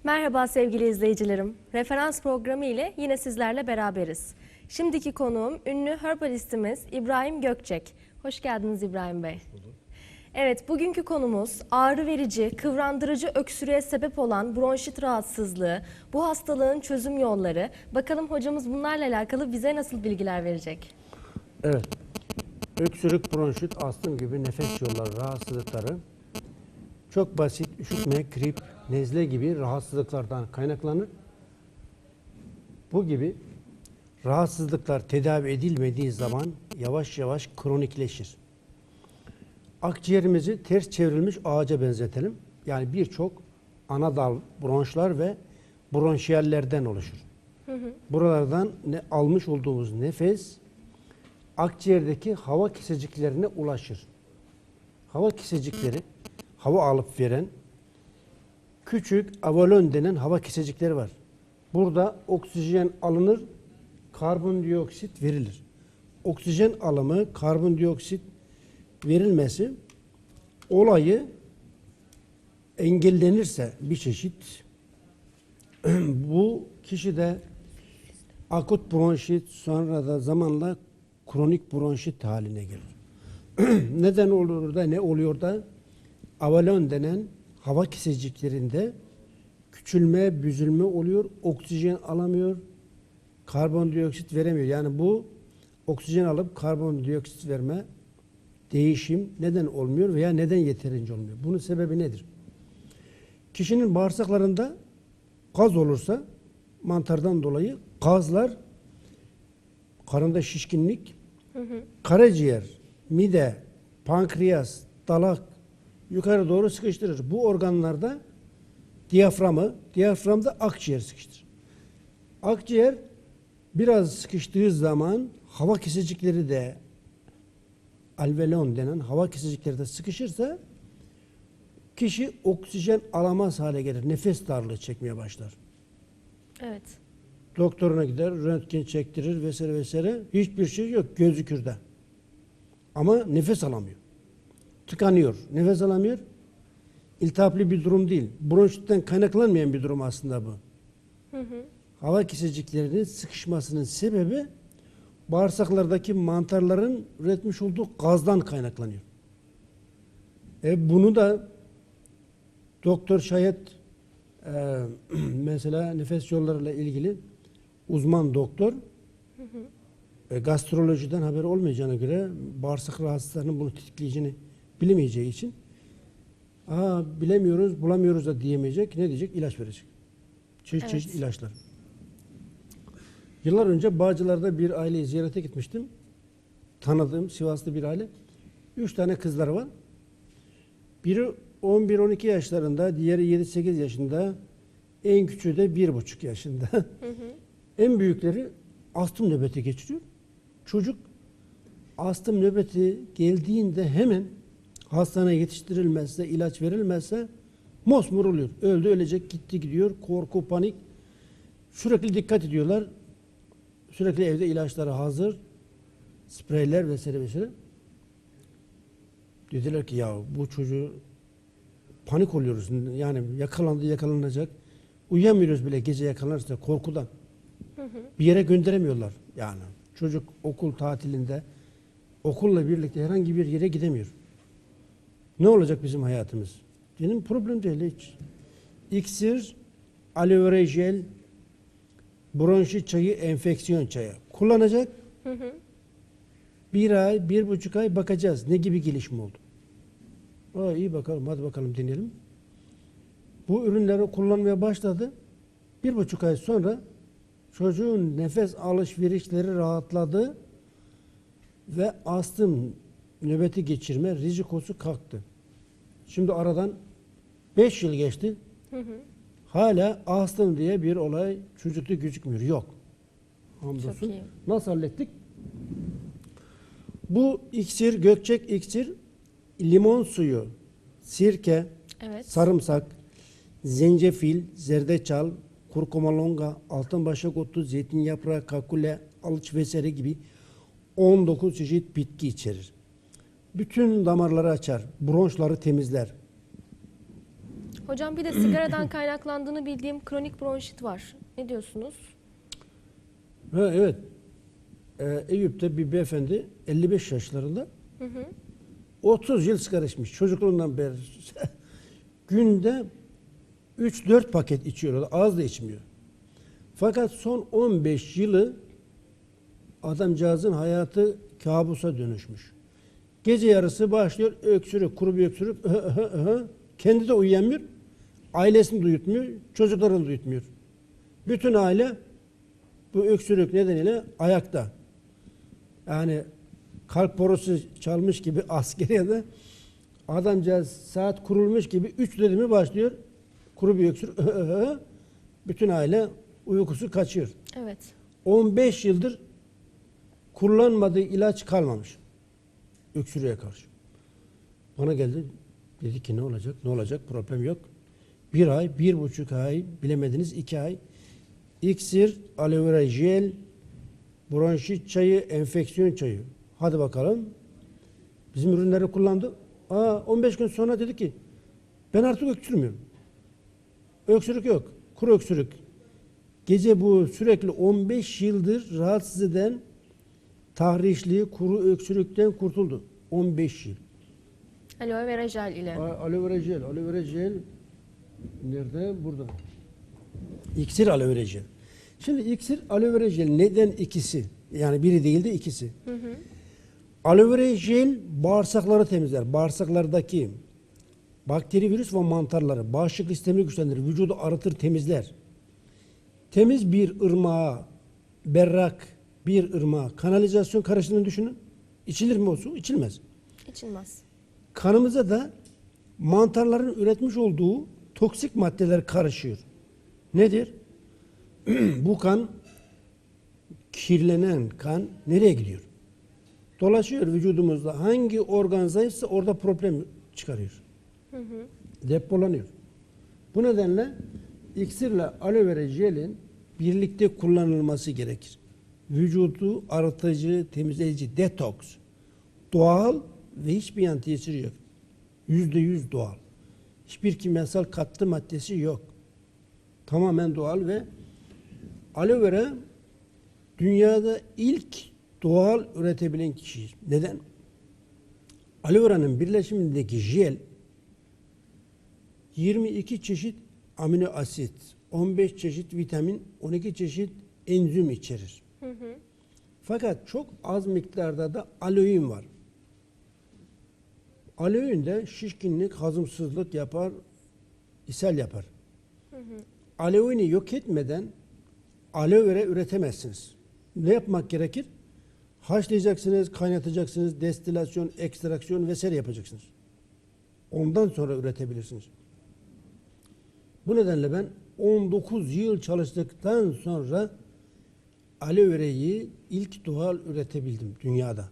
Merhaba sevgili izleyicilerim. Referans programı ile yine sizlerle beraberiz. Şimdiki konuğum ünlü herbalistimiz İbrahim Gökçek. Hoş geldiniz İbrahim Bey. Evet, bugünkü konumuz ağrı verici, kıvrandırıcı öksürüğe sebep olan bronşit rahatsızlığı, bu hastalığın çözüm yolları. Bakalım hocamız bunlarla alakalı bize nasıl bilgiler verecek? Evet, öksürük, bronşit, astım gibi nefes yolları rahatsızlıkları çok basit üşütme, grip, nezle gibi rahatsızlıklardan kaynaklanır. Bu gibi rahatsızlıklar tedavi edilmediği zaman yavaş yavaş kronikleşir. Akciğerimizi ters çevrilmiş ağaca benzetelim. Yani birçok ana dal, bronşlar ve bronşiyallerden oluşur. Buralardan almış olduğumuz nefes akciğerdeki hava keseciklerine ulaşır. Hava kesecikleri, hava alıp veren küçük avalon denen hava kesecikleri var. Burada oksijen alınır, karbondioksit verilir. Oksijen alımı, karbondioksit verilmesi olayı engellenirse bir çeşit bu kişide akut bronşit sonra da zamanla kronik bronşit haline gelir. Neden olur da ne oluyor da avalon denen hava keseciklerinde küçülme, büzülme oluyor. Oksijen alamıyor, karbondioksit veremiyor. Yani bu oksijen alıp karbondioksit verme değişim neden olmuyor veya neden yeterince olmuyor? Bunun sebebi nedir? Kişinin bağırsaklarında gaz olursa mantardan dolayı gazlar karında şişkinlik, karaciğer, mide, pankreas, dalak yukarı doğru sıkıştırır. Bu organlarda diyaframda akciğer sıkıştırır. Akciğer biraz sıkıştığı zaman hava kesecikleri de alveolon denen hava kesecikleri de sıkışırsa kişi oksijen alamaz hale gelir. Nefes darlığı çekmeye başlar. Evet. Doktoruna gider, röntgen çektirir vesaire vesaire. Hiçbir şey yok gözükür de. Ama nefes alamıyor. Tıkanıyor. Nefes alamıyor. İltihaplı bir durum değil. Bronşitten kaynaklanmayan bir durum aslında bu. Hava keseciklerinin sıkışmasının sebebi bağırsaklardaki mantarların üretmiş olduğu gazdan kaynaklanıyor. Bunu da doktor şayet mesela nefes yollarıyla ilgili uzman doktor gastrolojiden haberi olmayacağına göre bağırsak rahatsızlarının bunu tetikleyeceğini bilemeyeceği için bilemiyoruz, bulamıyoruz da diyemeyecek. Ne diyecek? İlaç verecek. Çeşit çeşit ilaçlar. Yıllar önce Bağcılar'da bir aileyi ziyarete gitmiştim. Tanıdığım Sivaslı bir aile. 3 tane kızları var. Biri 11-12 yaşlarında, diğeri 7-8 yaşında, en küçüğü de 1,5 yaşında. En büyükleri astım nöbeti geçiriyor. Çocuk astım nöbeti geldiğinde hemen hastaneye yetiştirilmezse, ilaç verilmezse mosmor oluyor. Öldü, ölecek, gitti, gidiyor. Korku, panik. Sürekli dikkat ediyorlar. Sürekli evde ilaçları hazır. Spreyler vesaire vesaire. Dediler ki ya bu çocuğu panik oluyoruz. Yani yakalanacak. Uyuyamıyoruz bile gece yakalanırsa korkudan. Bir yere gönderemiyorlar yani. Çocuk okul tatilinde okulla birlikte herhangi bir yere gidemiyor. Ne olacak bizim hayatımız? Benim problem değil hiç. İksir, aloe vera jel, bronşit çayı, enfeksiyon çayı kullanacak. 1 ay, 1,5 ay bakacağız. Ne gibi gelişme oldu? İyi bakalım, hadi bakalım deneyelim. Bu ürünleri kullanmaya başladı. 1,5 ay sonra çocuğun nefes alışverişleri rahatladı ve astım nöbeti geçirme rizikosu kalktı. Şimdi aradan 5 yıl geçti. Hala astım diye bir olay çocukta gözükmüyor. Yok. Hamdolsun. Nasıl hallettik? Bu iksir, Gökçek iksir, limon suyu, sirke, sarımsak, zencefil, zerdeçal, kurkuma longa, altınbaşak otu, zeytin yaprağı, kakule, alıç vesaire gibi 19 çeşit bitki içerir. Bütün damarları açar, bronşları temizler. Hocam bir de sigaradan kaynaklandığını bildiğim kronik bronşit var. Ne diyorsunuz? Ha, evet. Eyüp'te bir beyefendi 55 yaşlarında 30 yıl sigara içmiş. Çocukluğundan beri günde 3-4 paket içiyor. Az da içmiyor. Fakat son 15 yılı adamcağızın hayatı kabusa dönüşmüş. Gece yarısı başlıyor öksürük, kuru bir öksürük. Kendi de uyuyamıyor. Ailesini de uyutmuyor, çocuklarını da uyutmuyor. Bütün aile bu öksürük nedeniyle ayakta. Yani kalp borusu çalmış gibi askeriyede adamcağız saat kurulmuş gibi 3 dedi mi başlıyor. Kuru bir öksürük. Bütün aile uykusu kaçıyor. Evet. 15 yıldır kullanmadığı ilaç kalmamış. Öksürüğe karşı. Bana geldi. Dedi ki ne olacak? Ne olacak? Problem yok. 1 ay, 1,5 ay, bilemediniz 2 ay. İksir, aloe vera jel, bronşit çayı, enfeksiyon çayı. Hadi bakalım. Bizim ürünleri kullandı. 15 gün sonra dedi ki ben artık öksürmüyorum. Öksürük yok. Kuru öksürük. Gece bu sürekli 15 yıldır rahatsız eden tahrişli kuru öksürükten kurtuldu. 15 yıl. Aloe vera jel ile. Aloe vera jel. Aloe vera jel nerede? Burada. İksir aloe vera jel. Şimdi iksir aloe vera jel neden ikisi? Yani biri değil de ikisi. Aloe vera jel bağırsakları temizler. Bağırsaklardaki bakteri, virüs ve mantarları, bağışıklık sistemini güçlendirir. Vücudu arıtır, temizler. Temiz bir ırmağa, berrak bir ırmağa kanalizasyon karıştığını düşünün. İçilir mi o su? İçilmez. İçilmez. Kanımıza da mantarların üretmiş olduğu toksik maddeler karışıyor. Nedir? Bu kan, kirlenen kan nereye gidiyor? Dolaşıyor vücudumuzda. Hangi organ zayıfsa orada problem çıkarıyor. Depolanıyor. Bu nedenle iksirle aloe vera jelin birlikte kullanılması gerekir. Vücudu arıtıcı, temizleyici, detoks. Doğal ve hiçbir yan tesiri yok. %100 doğal. Hiçbir kimyasal katkı maddesi yok. Tamamen doğal ve aloe vera dünyada ilk doğal üretebilen kişi. Neden? Aloe vera'nın birleşimindeki jel 22 çeşit amino asit, 15 çeşit vitamin, 12 çeşit enzim içerir. Fakat çok az miktarda da aloin var. Aloin de şişkinlik, hazımsızlık yapar, ishal yapar. Aloini yok etmeden aloe vera üretemezsiniz. Ne yapmak gerekir? Haşlayacaksınız, kaynatacaksınız, destilasyon, ekstraksiyon vesaire yapacaksınız. Ondan sonra üretebilirsiniz. Bu nedenle ben 19 yıl çalıştıktan sonra aloe vera'yı ilk doğal üretebildim dünyada.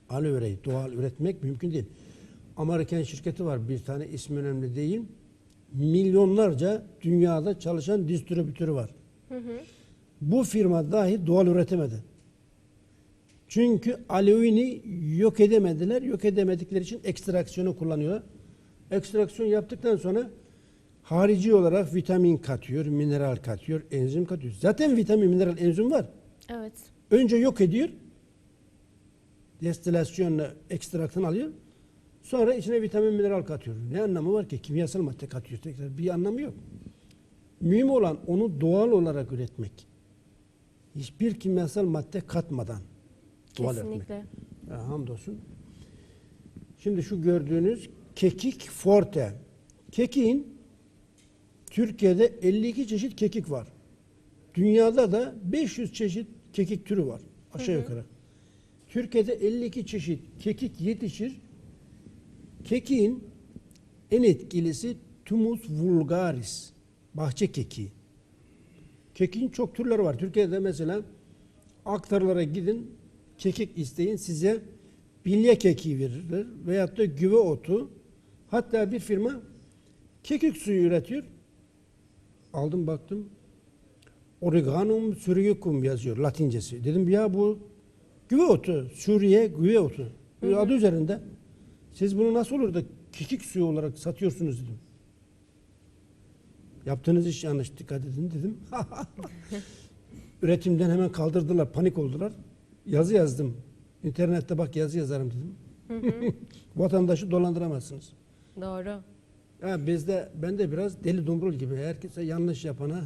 Aloe vera'yı doğal üretmek mümkün değil. Amerikan şirketi var bir tane, ismi önemli değil. Milyonlarca dünyada çalışan distribütörü var. Bu firma dahi doğal üretemedi. Çünkü aloini yok edemediler. Yok edemedikleri için ekstraksiyonu kullanıyorlar. Ekstraksiyon yaptıktan sonra harici olarak vitamin katıyor, mineral katıyor, enzim katıyor. Zaten vitamin, mineral, enzim var. Evet. Önce yok ediyor. Destilasyonla ekstraktını alıyor. Sonra içine vitamin, mineral katıyor. Ne anlamı var ki? Kimyasal madde katıyor tekrar. Bir anlamı yok. Mühim olan onu doğal olarak üretmek. Hiçbir kimyasal madde katmadan doğal üretmek. Kesinlikle. Hamdolsun. Şimdi şu gördüğünüz kekik forte. Kekiğin Türkiye'de 52 çeşit kekik var. Dünyada da 500 çeşit kekik türü var. Aşağı yukarı. Türkiye'de 52 çeşit kekik yetişir. Kekiğin en etkilisi Thymus vulgaris. Bahçe kekiği. Kekiğin çok türleri var. Türkiye'de mesela aktarlara gidin, kekik isteyin, size bilye kekiği verirler veyahut da güve otu. Hatta bir firma kekik suyu üretiyor. Aldım baktım. Oreganum syricum yazıyor Latincesi. Dedim ya bu güve otu, Suriye güve otu. Adı üzerinde. Siz bunu nasıl olur da kekik suyu olarak satıyorsunuz dedim. Yaptığınız iş yanlış, dikkat edin dedim. Üretimden hemen kaldırdılar, panik oldular. Yazı yazdım. İnternette bak yazı yazarım dedim. Vatandaşı dolandıramazsınız. Doğru. Ya ben de biraz deli dumrul gibi. Herkese yanlış yapana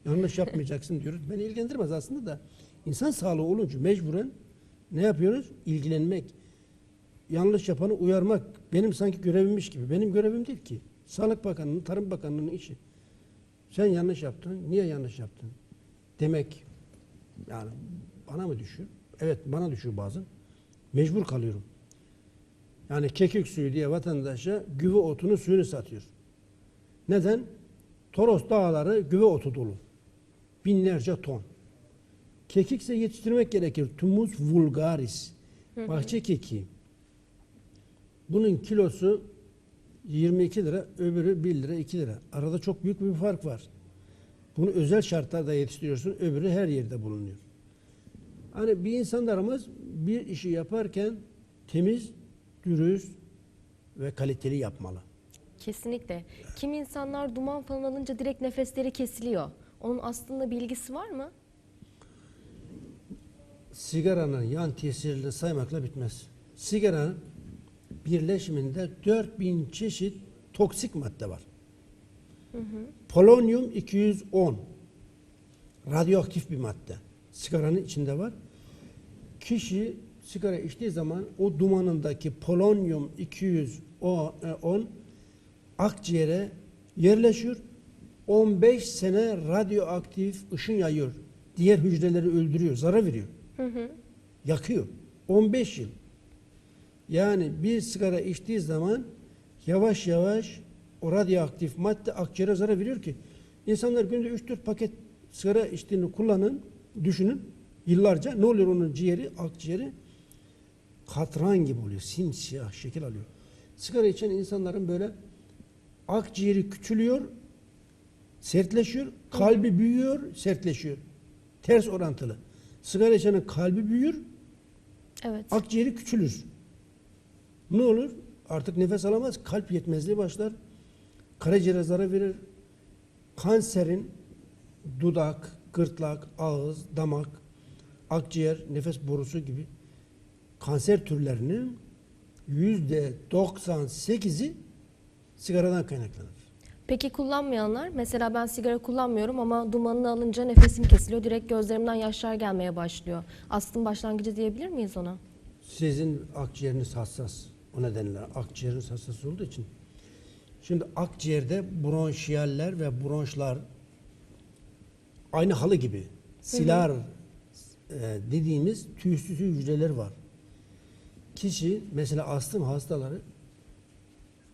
yanlış yapmayacaksın diyoruz. Beni ilgilendirmez aslında da. İnsan sağlığı olunca mecburen ne yapıyoruz? İlgilenmek. Yanlış yapanı uyarmak benim sanki görevimmiş gibi. Benim görevim değil ki. Sağlık Bakanı'nın, Tarım Bakanı'nın işi. Sen yanlış yaptın. Niye yanlış yaptın? Demek yani bana mı düşüyor? Evet, bana düşüyor bazen. Mecbur kalıyorum. Yani kekik suyu diye vatandaşa güve otunun suyunu satıyor. Neden? Toros dağları güve otu dolu. Binlerce ton. Kekikse yetiştirmek gerekir. Thymus vulgaris. Bahçe kekiği. Bunun kilosu 22 lira, öbürü 1 lira, 2 lira. Arada çok büyük bir fark var. Bunu özel şartlarda yetiştiriyorsun, öbürü her yerde bulunuyor. Hani bir insanlarımız bir işi yaparken temiz, dürüst ve kaliteli yapmalı. Kesinlikle. Kimi insanlar duman falan alınca direkt nefesleri kesiliyor. Onun aslında bilgisi var mı? Sigaranın yan tesirini saymakla bitmez. Sigaranın birleşiminde 4000 çeşit toksik madde var. Polonyum 210 radyoaktif bir madde. Sigaranın içinde var. Kişi sigara içtiği zaman o dumanındaki polonyum 210 akciğere yerleşiyor. 15 sene radyoaktif ışın yayıyor. Diğer hücreleri öldürüyor, zarar veriyor. Yakıyor. 15 yıl. Yani bir sigara içtiği zaman yavaş yavaş o radyoaktif madde akciğere zarar veriyor ki insanlar günde 3-4 paket sigara içtiğini düşünün yıllarca ne oluyor onun ciğeri, akciğeri katran gibi oluyor, simsiyah şekil alıyor. Sigara içen insanların böyle akciğeri küçülüyor, sertleşiyor, kalbi büyüyor, sertleşiyor. Ters orantılı. Sigara içenin kalbi büyür, Evet. akciğeri küçülür. Ne olur? Artık nefes alamaz, kalp yetmezliği başlar. Karaciğere zarar verir. Kanserin dudak, gırtlak, ağız, damak, akciğer, nefes borusu gibi kanser türlerinin %98'i sigaradan kaynaklanır. Peki kullanmayanlar? Mesela ben sigara kullanmıyorum ama dumanını alınca nefesim kesiliyor. Direkt gözlerimden yaşlar gelmeye başlıyor. Aslında başlangıcı diyebilir miyiz ona? Sizin akciğeriniz hassas. O nedenle akciğeriniz hassas olduğu için. Şimdi akciğerde bronşiyaller ve bronşlar aynı halı gibi. Silar dediğimiz tüysüz hücreler var. Kişi mesela astım hastaları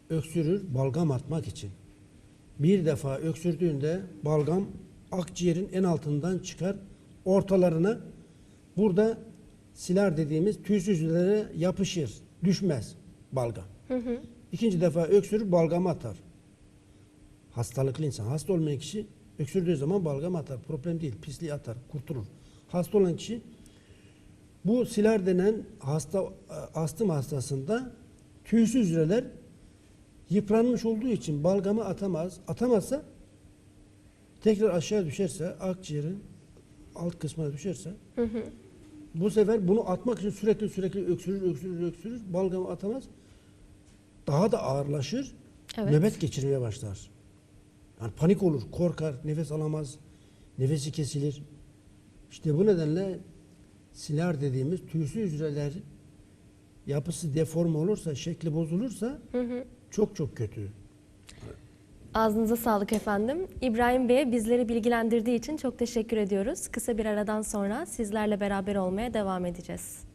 öksürür balgam atmak için. Bir defa öksürdüğünde balgam akciğerin en altından çıkar ortalarına. Burada silar dediğimiz tüysüz hücrelere yapışır. Düşmez balgam. İkinci defa öksürür balgam atar. Hastalıklı insan. Hasta olmayan kişi öksürdüğü zaman balgam atar. Problem değil. Pisliği atar. Kurtulur. Hasta olan kişi bu silar denen astım hastasında tüysüz hücreler yıpranmış olduğu için balgamı atamaz. Atamazsa tekrar aşağı düşerse akciğerin alt kısmına düşerse bu sefer bunu atmak için sürekli öksürür. Balgamı atamaz. Daha da ağırlaşır. Evet. Nöbet geçirmeye başlar. Yani panik olur, korkar, nefes alamaz, nefesi kesilir. İşte bu nedenle silar dediğimiz tüysüz hücreler yapısı deforme olursa, şekli bozulursa çok kötü. Ağzınıza sağlık efendim. İbrahim Bey'e bizleri bilgilendirdiği için çok teşekkür ediyoruz. Kısa bir aradan sonra sizlerle beraber olmaya devam edeceğiz.